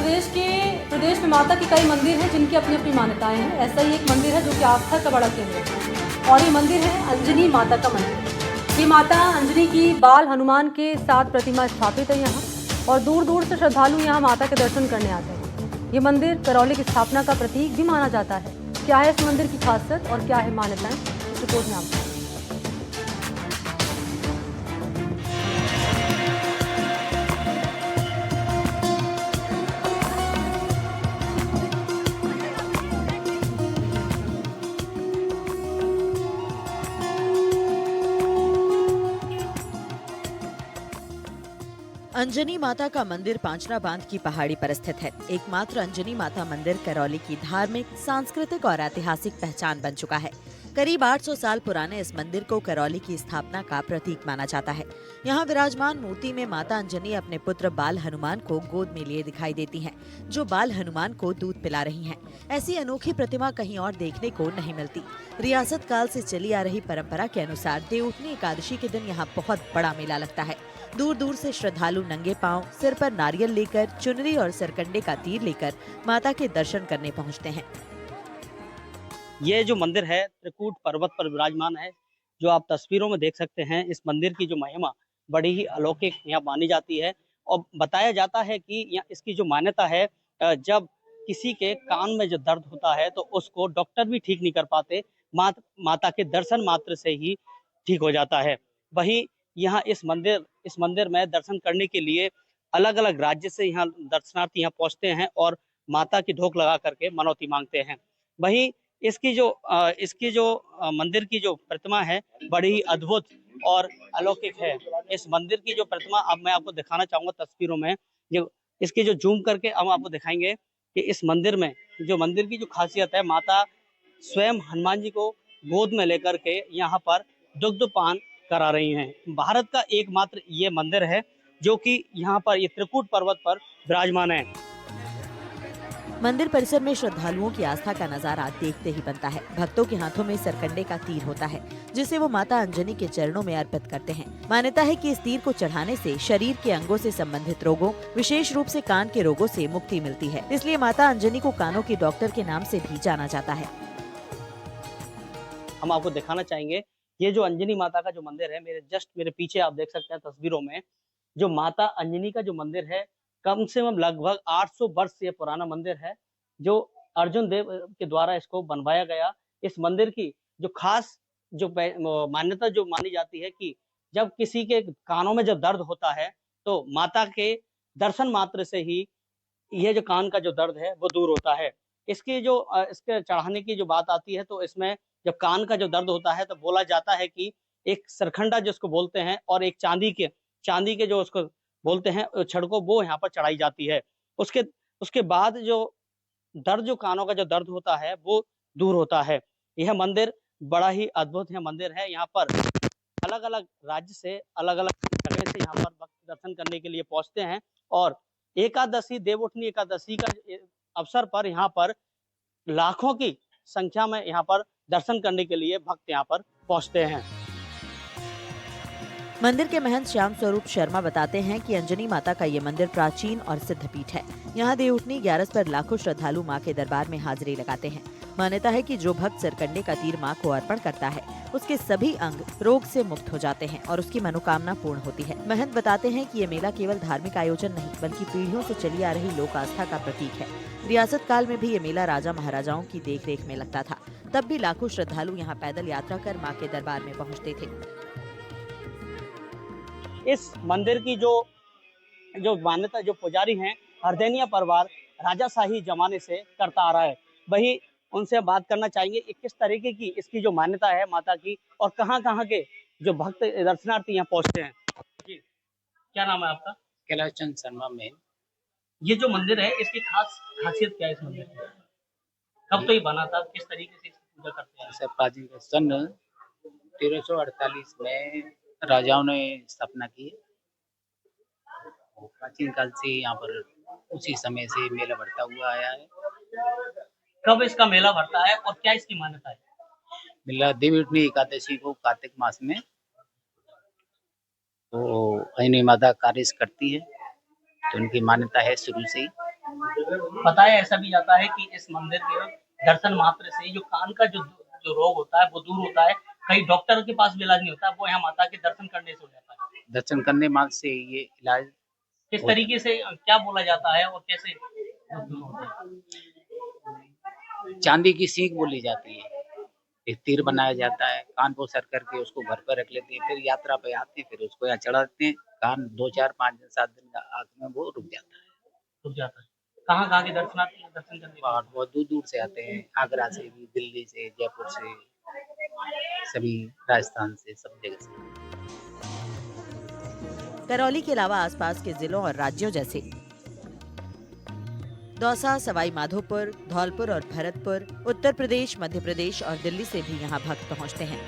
प्रदेश में माता के कई मंदिर हैं जिनकी अपनी अपनी मान्यताएं हैं। ऐसा ही एक मंदिर है जो कि आस्था का बड़ा केंद्र है और ये मंदिर है अंजनी माता का मंदिर। ये माता अंजनी की बाल हनुमान के साथ प्रतिमा स्थापित है यहाँ और दूर दूर से श्रद्धालु यहाँ माता के दर्शन करने आते हैं। ये मंदिर करौली की स्थापना का प्रतीक भी माना जाता है। क्या है इस मंदिर की खासियत और क्या है मान्यताएं, इस रिपोर्ट में आपको। अंजनी माता का मंदिर पांचना बांध की पहाड़ी पर स्थित है। एकमात्र अंजनी माता मंदिर करौली की धार्मिक, सांस्कृतिक और ऐतिहासिक पहचान बन चुका है। करीब 800 साल पुराने इस मंदिर को करौली की स्थापना का प्रतीक माना जाता है। यहाँ विराजमान मूर्ति में माता अंजनी अपने पुत्र बाल हनुमान को गोद में लिए दिखाई देती हैं, जो बाल हनुमान को दूध पिला रही हैं। ऐसी अनोखी प्रतिमा कहीं और देखने को नहीं मिलती। रियासत काल से चली आ रही परंपरा के अनुसार देवउठनी एकादशी के दिन यहाँ बहुत बड़ा मेला लगता है। दूर दूर से श्रद्धालु नंगे पांव, सिर पर नारियल लेकर, चुनरी और सरकंडे का तीर लेकर माता के दर्शन करने पहुंचते हैं। ये जो मंदिर है त्रिकूट पर्वत पर विराजमान है। जो आप तस्वीरों में देख सकते हैं, इस मंदिर की जो महिमा बड़ी ही अलौकिक यहाँ मानी जाती है और बताया जाता है कि यहाँ इसकी जो मान्यता है, जब किसी के कान में जो दर्द होता है तो उसको डॉक्टर भी ठीक नहीं कर पाते, माता के दर्शन मात्र से ही ठीक हो जाता है। वहीं यहाँ इस मंदिर में दर्शन करने के लिए अलग अलग राज्य से यहाँ दर्शनार्थी यहाँ पहुँचते हैं और माता की ढोक लगा करके मनौती मांगते हैं। वहीं इसकी जो मंदिर की जो प्रतिमा है बड़ी ही अद्भुत और अलौकिक है। इस मंदिर की जो प्रतिमा अब मैं आपको दिखाना चाहूंगा तस्वीरों में। जो इसकी जो जूम करके हम आपको दिखाएंगे कि इस मंदिर में जो मंदिर की जो खासियत है, माता स्वयं हनुमान जी को गोद में लेकर के यहाँ पर दुग्धपान करा रही हैं। भारत का एकमात्र ये मंदिर है जो कि यहाँ पर ये त्रिकूट पर्वत पर विराजमान है। मंदिर परिसर में श्रद्धालुओं की आस्था का नजारा देखते ही बनता है। भक्तों के हाथों में सरकंडे का तीर होता है, जिसे वो माता अंजनी के चरणों में अर्पित करते हैं। मान्यता है कि इस तीर को चढ़ाने से शरीर के अंगों से संबंधित रोगों, विशेष रूप से कान के रोगों से मुक्ति मिलती है। इसलिए माता अंजनी को कानों की डॉक्टर के नाम से भी जाना जाता है। हम आपको दिखाना चाहेंगे ये जो अंजनी माता का जो मंदिर है, मेरे पीछे आप देख सकते हैं तस्वीरों में। जो माता अंजनी का जो मंदिर है, कम से कम लगभग 800 वर्ष से पुराना मंदिर है, जो अर्जुन देव के द्वारा इसको बनवाया गया। इस मंदिर की जो खास जो मान्यता जो मानी जाती है कि जब किसी के कानों में जब दर्द होता है तो माता के दर्शन मात्र से ही ये जो कान का जो दर्द है वो दूर होता है। इसके चढ़ाने की जो बात आती है तो इसमें जब कान का जो दर्द होता है तो बोला जाता है कि एक सरखंडा जिसको बोलते हैं और एक चांदी के जो उसको बोलते हैं छड़ को, वो यहाँ पर चढ़ाई जाती है। उसके उसके बाद जो कानों का जो दर्द होता है वो दूर होता है। यह मंदिर बड़ा ही अद्भुत मंदिर है। यहाँ पर अलग अलग राज्य से, अलग अलग जगह से यहाँ पर भक्त दर्शन करने के लिए पहुंचते हैं और देवउठनी एकादशी का अवसर पर यहाँ पर लाखों की संख्या में यहाँ पर दर्शन करने के लिए भक्त यहाँ पर पहुंचते हैं। मंदिर के महंत श्याम स्वरूप शर्मा बताते हैं कि अंजनी माता का ये मंदिर प्राचीन और सिद्ध पीठ है। यहाँ देवउठनी 11 पर लाखों श्रद्धालु माँ के दरबार में हाजिरी लगाते हैं। मान्यता है कि जो भक्त सरकंडे का तीर माँ को अर्पण करता है, उसके सभी अंग रोग से मुक्त हो जाते हैं और उसकी मनोकामना पूर्ण होती है। महंत बताते हैं कि ये मेला केवल धार्मिक आयोजन नहीं, बल्कि पीढ़ियों से चली आ रही लोक आस्था का प्रतीक है। रियासत काल में भी ये मेला राजा महाराजाओं की देखरेख में लगता था। तब भी लाखों श्रद्धालु यहाँ पैदल यात्रा कर माँ के दरबार में पहुँचते थे। इस मंदिर की जो मान्यता, जो पुजारी हैं, हरदैनिया परिवार राजाशाही जमाने से करता आ रहा है। वही उनसे बात करना चाहेंगे कि किस तरीके की इसकी जो मान्यता है माता की और कहाँ के जो भक्त दर्शनार्थी यहाँ पहुंचते हैं। जी, क्या नाम है आपका? कैलाश चंद शर्मा में। ये जो मंदिर है इसकी खासियत क्या है इस मंदिर की? कब तो ये बना था, किस तरीके से इसकी पूजा करते हैं? प्राचीन सन 1348 में राजाओं ने स्थापना की। प्राचीन काल से यहाँ पर उसी समय से मेला बढ़ता हुआ आया है। कब इसका मेला भरता है और क्या इसकी मान्यता है? मेला देवउठनी एकादशी को कार्तिक मास में तो अंजनी माता कार्य करती है, तो उनकी मान्यता है शुरू से ही। बताया ऐसा भी जाता है कि इस मंदिर के दर्शन मात्र से जो कान का जो जो रोग होता है वो दूर होता है। कई डॉक्टर के पास भी इलाज नहीं होता, वो यहाँ माता के दर्शन करने से हो जाता है। दर्शन करने मात्र से ये इलाज किस हो तरीके से क्या बोला जाता है और कैसे दूर होता है? चांदी की सीख बोली जाती है। एक तीर बनाया जाता है, कान को सर करके उसको घर पर रख लेते हैं, फिर यात्रा पे आते हैं, फिर उसको यहाँ चढ़ा देते हैं। कान 2, 4, 5 दिन, 7 दिन का आँख में वो रुक जाता है। रुक जाता है। कहाँ-कहाँ के दर्शनार्थी दर्शन करने बाहर बहुत दूर-दूर से आते हैं, आगरा से भी, दिल्ली से, जयपुर से, सभी राजस्थान से, सब जगह से। करौली के अलावा आसपास के जिलों और राज्यों जैसे दौसा, सवाई माधोपुर, धौलपुर और भरतपुर, उत्तर प्रदेश, मध्य प्रदेश और दिल्ली से भी यहाँ भक्त पहुँचते हैं।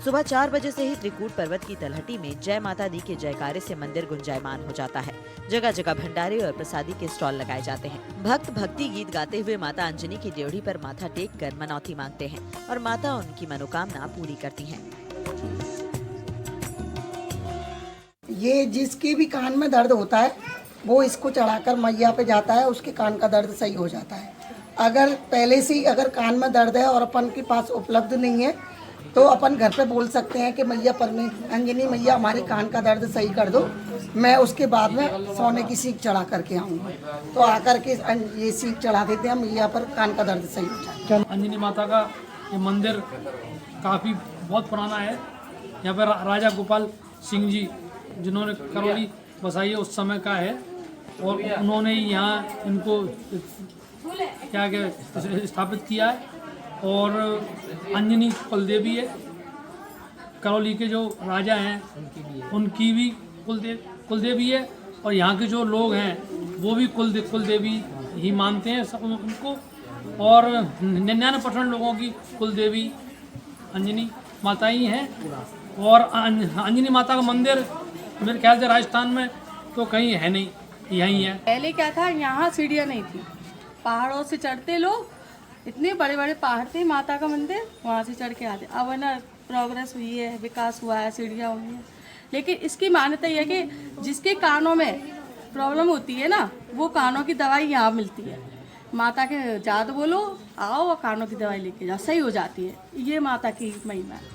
सुबह 4 बजे से ही त्रिकूट पर्वत की तलहटी में जय माता दी के जयकारे से मंदिर गुंजायमान हो जाता है। जगह जगह भंडारे और प्रसादी के स्टॉल लगाए जाते हैं। भक्त भक्ति गीत गाते हुए माता अंजनी की ड्योढ़ी पर माथा टेक कर मनौती मांगते हैं और माता उनकी मनोकामना पूरी करती हैं। ये जिसके भी कान में दर्द होता है वो इसको चढ़ाकर मैया पे जाता है, उसके कान का दर्द सही हो जाता है। अगर पहले से ही अगर कान में दर्द है और अपन के पास उपलब्ध नहीं है तो अपन घर पे बोल सकते हैं कि मैया अंजनी मैया हमारे कान का दर्द सही कर दो, मैं उसके बाद में सोने की सीख चढ़ा करके आऊँगा। तो आकर के ये सीख चढ़ा देते हैं, मैया पर कान का दर्द सही हो जाता है। अंजनी माता का ये मंदिर काफ़ी बहुत पुराना है। यहाँ पर राजा गोपाल सिंह जी जिन्होंने करौली बसाई है उस समय का है और उन्होंने यहाँ इनको क्या स्थापित किया है। और अंजनी कुलदेवी है, करौली के जो राजा हैं उनकी भी कुलदेवी है और यहाँ के जो लोग हैं वो भी कुलदेवी ही मानते हैं सब उनको। और 99% लोगों की कुलदेवी अंजनी माता ही हैं। और अंजनी माता का मंदिर मेरे ख्याल से राजस्थान में तो कहीं है नहीं, यहीं है। पहले क्या था, यहाँ सीढ़ियाँ नहीं थी, पहाड़ों से चढ़ते लोग, इतने बड़े बड़े पहाड़ थे, माता का मंदिर वहाँ से चढ़ के आते। अब है ना प्रोग्रेस हुई है, विकास हुआ है, सीढ़ियाँ हुई हैं, लेकिन इसकी मान्यता यह है कि जिसके कानों में प्रॉब्लम होती है ना, वो कानों की दवाई यहाँ मिलती है। माता के जात बोलो, आओ और कानों की दवाई लेके जाओ, सही हो जाती है। ये माता की महिमा है।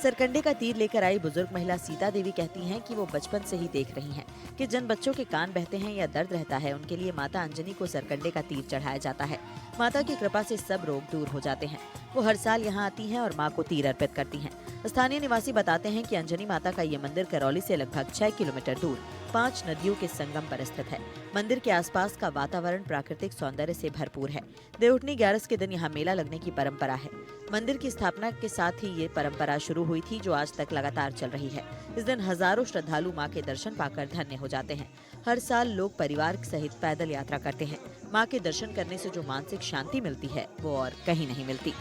सरकंडे का तीर लेकर आई बुजुर्ग महिला सीता देवी कहती हैं कि वो बचपन से ही देख रही हैं कि जिन बच्चों के कान बहते हैं या दर्द रहता है उनके लिए माता अंजनी को सरकंडे का तीर चढ़ाया जाता है। माता की कृपा से सब रोग दूर हो जाते हैं। वो हर साल यहाँ आती हैं और माँ को तीर अर्पित करती हैं। स्थानीय निवासी बताते हैं कि अंजनी माता का ये मंदिर करौली से लगभग 6 किलोमीटर दूर 5 नदियों के संगम पर स्थित है। मंदिर के आसपास का वातावरण प्राकृतिक सौंदर्य से भरपूर है। देवउठनी 11 के दिन यहाँ मेला लगने की परंपरा है। मंदिर की स्थापना के साथ ही ये परंपरा शुरू हुई थी जो आज तक लगातार चल रही है। इस दिन हजारों श्रद्धालु मां के दर्शन पाकर धन्य हो जाते हैं। हर साल लोग परिवार सहित पैदल यात्रा करते हैं। मां के दर्शन करने से जो मानसिक शांति मिलती है वो और कहीं नहीं मिलती।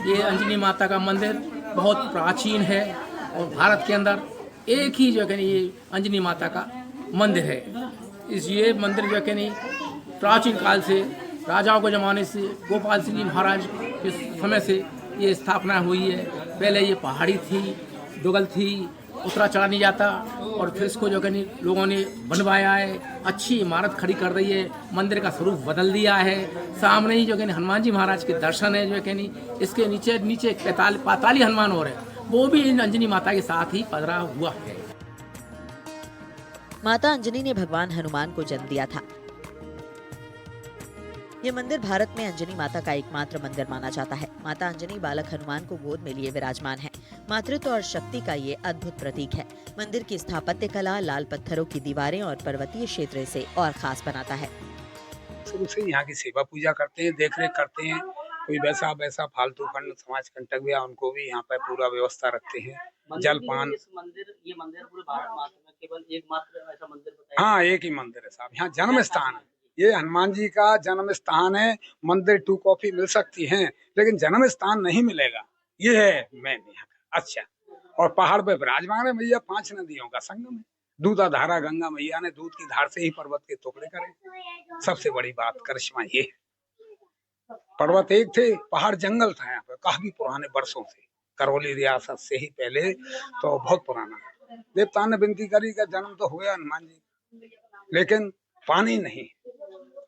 ये अंजनी माता का मंदिर बहुत प्राचीन है और भारत के अंदर एक ही जो है ये अंजनी माता का मंदिर है। ये मंदिर जो है प्राचीन काल से राजाओं के ज़माने से गोपाल सिंह जी महाराज के समय से ये स्थापना हुई है। पहले ये पहाड़ी थी, दुगल थी, उतरा चढ़ा नहीं जाता और फिर इसको जो है लोगों ने बनवाया है। अच्छी इमारत खड़ी कर रही है, मंदिर का स्वरूप बदल दिया है। सामने ही जो है हनुमान जी महाराज के दर्शन है जो है इसके नीचे पाताली हनुमान और है, वो भी इन अंजनी माता के साथ ही पधरा हुआ है। माता अंजनी ने भगवान हनुमान को जन्म दिया था। ये मंदिर भारत में अंजनी माता का एकमात्र मंदिर माना जाता है। माता अंजनी बालक हनुमान को गोद में लिए विराजमान है। मातृत्व और शक्ति का ये अद्भुत प्रतीक है। मंदिर की स्थापत्य कला, लाल पत्थरों की दीवारें और पर्वतीय क्षेत्र इसे और खास बनाता है। शुरू से यहाँ की सेवा पूजा करते हैं, देख रेख करते हैं। कोई वैसा फालतू खंड समाज कंटक हुआ उनको भी यहाँ पर पूरा व्यवस्था रखते हैं। जलपान ये मंदिर पूरे भारत में केवल एकमात्र ऐसा मंदिर बताया? हाँ, एक ही मंदिर है साहब। यहाँ जन्म स्थान है, ये हनुमान जी का जन्म स्थान है। मंदिर 2 कॉपी मिल सकती हैं लेकिन जन्म स्थान नहीं मिलेगा। ये है मेन यहाँ का। अच्छा, और पहाड़ पे विराजमान है मैया, 5 नदियों का संगम है। दूधा धारा गंगा मैया ने दूध की धार से ही पर्वत के टुकड़े करे। सबसे बड़ी बात करिश्मा ये है, पर्वत एक थे, पहाड़ जंगल था यहाँ पे काफी पुराने वर्षों से। करौली रियासत से ही पहले तो बहुत पुराना। देवता ने विनती करी का जन्म तो हुआ हनुमान जी, लेकिन पानी नहीं।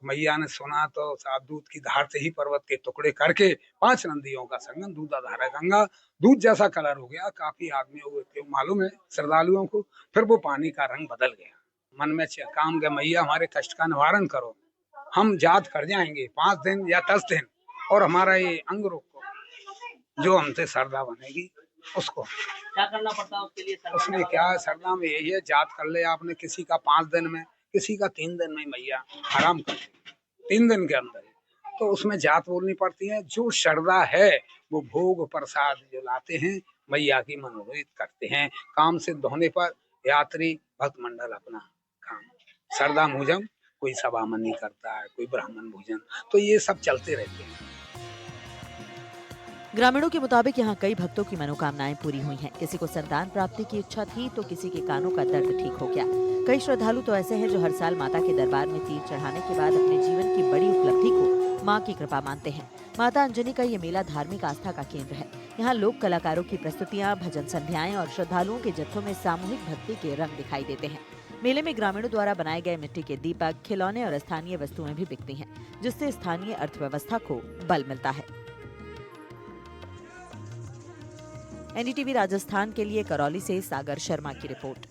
मैया ने सुना तो साफ दूध की धार से ही पर्वत के टुकड़े करके 5 नदियों का संगम दूधाधार गंगा दूध जैसा कलर हो गया। काफी आदमियों को मालूम है, श्रद्धालुओं को। फिर वो पानी का रंग बदल गया। मन में काम गया, मैया हमारे कष्ट का निवारण करो, हम याद कर जाएंगे 5 दिन या 10 दिन, और हमारा ये अंग रोको। जो हमसे श्रद्धा बनेगी उसको क्या करना पड़ता है उसके लिए? उसमें क्या है, श्रद्धा में यही है, याद कर ले आपने। किसी का 5 दिन में, किसी का 3 दिन में मैया आराम कर 3 दिन के अंदर, तो उसमें जात बोलनी पड़ती है। जो श्रद्धा है वो भोग प्रसाद जो लाते हैं मैया की मनोरथ करते हैं। काम सिद्ध होने पर यात्री भक्त मंडल अपना काम श्रद्धा मुजब, कोई सभा मनी करता है, कोई ब्राह्मण भोजन, तो ये सब चलते रहते हैं। ग्रामीणों के मुताबिक यहाँ कई भक्तों की मनोकामनाएं पूरी हुई हैं। किसी को संतान प्राप्ति की इच्छा थी तो किसी के कानों का दर्द ठीक हो गया। कई श्रद्धालु तो ऐसे हैं जो हर साल माता के दरबार में तीर चढ़ाने के बाद अपने जीवन की बड़ी उपलब्धि को मां की कृपा मानते हैं। माता अंजनी का ये मेला धार्मिक आस्था का केंद्र है। यहाँ लोक कलाकारों की प्रस्तुतियां, भजन संध्याएं और श्रद्धालुओं के जत्थों में सामूहिक भक्ति के रंग दिखाई देते हैं। मेले में ग्रामीणों द्वारा बनाए गए मिट्टी के दीपक, खिलौने और स्थानीय वस्तुएं भी बिकती हैं, जिससे स्थानीय अर्थव्यवस्था को बल मिलता है। एनडीटीवी राजस्थान के लिए करौली से सागर शर्मा की रिपोर्ट।